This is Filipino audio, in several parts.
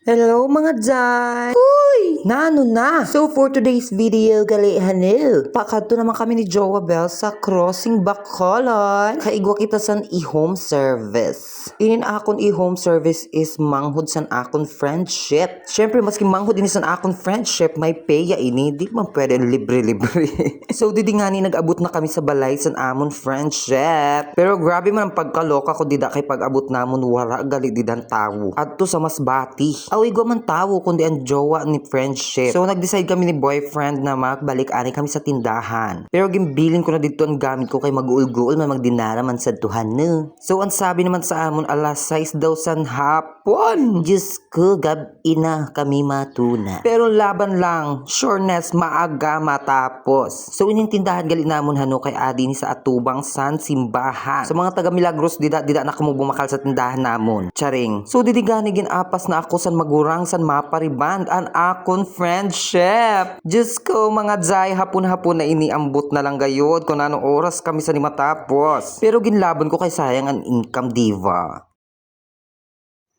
Hello mga Jai! Uy! Nano na! So for today's video, gali hanil. Pakadto naman kami ni Jowa Bell sa Crossing Bacolod. Kaigwa kita san i-home service. Inin akon i-home service is manghud san akon friendship. Siyempre, maski manghud ini san akon friendship, may peya ini. Di man pwede libre-libre. So didingani nag-abot na kami sa balay san amon friendship. Pero grabe man ang pagkaloka ko dida kay pag-abot namon wala gali didan tawo. Adto sa Masbati. Awi go man tawo kundi ang jowa ni friendship. So nag-decide kami ni boyfriend na magbalik ani kami sa tindahan. Pero gimbilin ko na dito ang gamit ko kay mag-uul-guul man magdinara man sa tuhan no. So ang sabi naman sa amon alas 6 daw san hapon. Diyos ko gab ina kami matuna. Pero laban lang, sureness maaga matapos. So ining tindahan gali namon hano kay adi ni sa atubang san simbahan. Sa mga taga Milagros dida na kamo bumakal sa tindahan namon. Charing. So didigani ginapas na ako san magurang san mapariband an akon friendship. Diyos ko mga Jai, hapon-hapon na iniambot na lang gayod kung anong oras kami sa ni matapos. Pero ginlaban ko kay sayang ang income diva.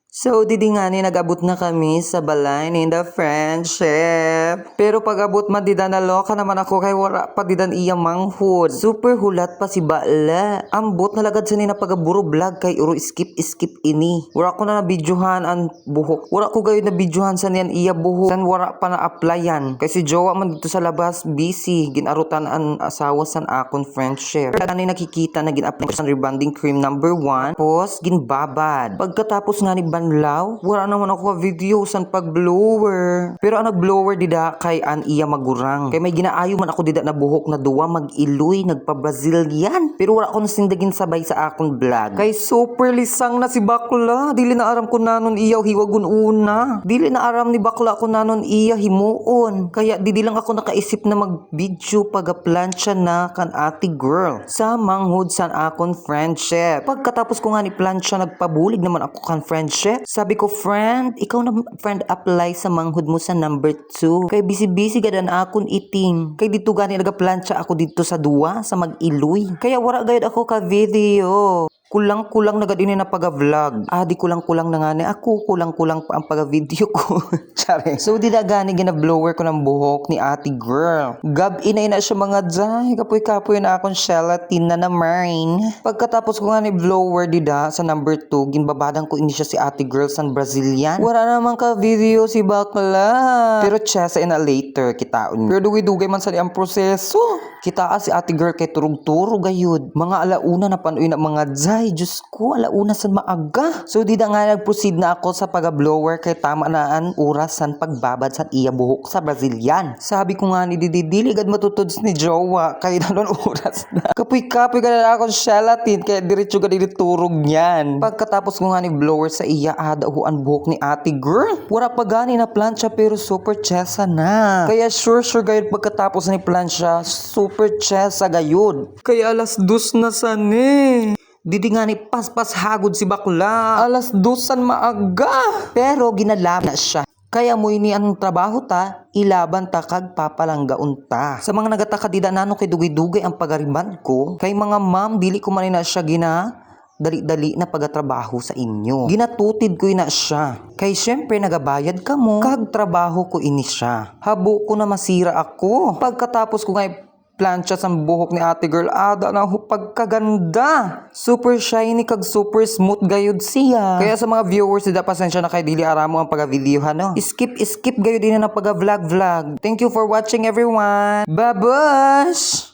So, didingani nag-abot na kami sa balay ni the friendship. Pero pag-abot man didan naloka naman ako kay wala pa didan iya manghud. Super hulat pa si Bala. Ambot na lagad sa ni na pag-aburo vlog kay uro skip ini. Wala ko na nabidyohan ang buhok. Wala ko gayon nabidyohan sa niyan iya buhok. San wala pa na-applyan. Kay si Jowa man dito sa labas busy. Ginarutan ang asawa san akon friendship. Kaya ni nakikita na gin-apply sa rebonding cream number 1. Tapos ginbabad. Pagkatapos nga ni Banlaw, wala naman ako video san pag-blower. Pero ang nag-blower dida kay an iya magurang. Kay may ginaayo man ako dida na buhok na duwa mag-iloy, nagpa-Brazilian. Pero wala ako nasindagin sabay sa akong vlog. Kay super lisang na si bakla. Dili na aram ko nanon iya hiwagon una. Dili na aram ni bakla ko nanon iya himuon. Kaya di lang ako nakaisip na mag-video pag-plancha na kan ati girl. Sa manghud san akong friendship. Pagkatapos ko nga ni plancha, nagpabulig naman ako kan friendship. Sabi ko, friend, ikaw na friend apply sa manghud mo sa number 2. Kay busy-busy gadan akon iting. Kay dito gani nagaplansya ako dito sa duwa, sa mag-iloy. Kaya wala gayud ako ka video. Kulang-kulang na gadini na pag-vlog. Di kulang-kulang na nga ni ako. Kulang-kulang pa ang pag-video ko. Sorry. So, di na gani gina-blower ko ng buhok ni ate girl. Gab ina siya mga Jai. Kapoy-kapoy na akong gelatin na naman. Pagkatapos ko nga ni blower dida sa number 2, ginbabadan ko ini siya si ate girl san Brazilian. Wala naman ka video si bakla. Pero chesa ina later kitaon. Pero dugay-dugay man sa ang proseso. Kita si ate girl kay turog-turog gayud. Mga alauna na panoy na mga Jai. Ay, Diyos ko, alauna san maaga. So, di na nga nag-proceed na ako sa pag-blower kay tama na ang oras san pagbabad san iya buhok sa Brazilian. Sabi ko nga ni Didi, agad matutuds ni Jowa kay nanon oras na. Kapoy-kapoy ka na akong gelatin kaya diretso ka turog niyan. Pagkatapos ko nga ni blower sa iya, dahuan buhok ni ate girl. Wala pa gani na plancha pero super chesa na. Kaya sure gayud pagkatapos ni plancha, super chesa gayud. Kaya alas 2 na san Didi nga ni paspas hagod si bakla. Alas 2 san maaga. Pero ginalab na siya. Kaya mo ini ang trabaho ta, ilaban ta kag papalangga unta. Sa mga nagataka dida nano kay dugay-dugay ang pagariban ko. Kay mga ma'am, dili ko man na siya dali-dali na pagatrabaho sa inyo. Ginatutid ko ina siya. Kay syempre nagabayad ka mo, kag trabaho ko ini siya. Habo ko na masira ako. Pagkatapos ko nga plancha sa buhok ni ate girl, ada na pagkaganda. Super shiny kag super smooth gayud siya. Kaya sa mga viewers, dida pasensya na kay dili aramo ang pag-video no. Skip gayud din na pag-vlog. Thank you for watching everyone. Babush!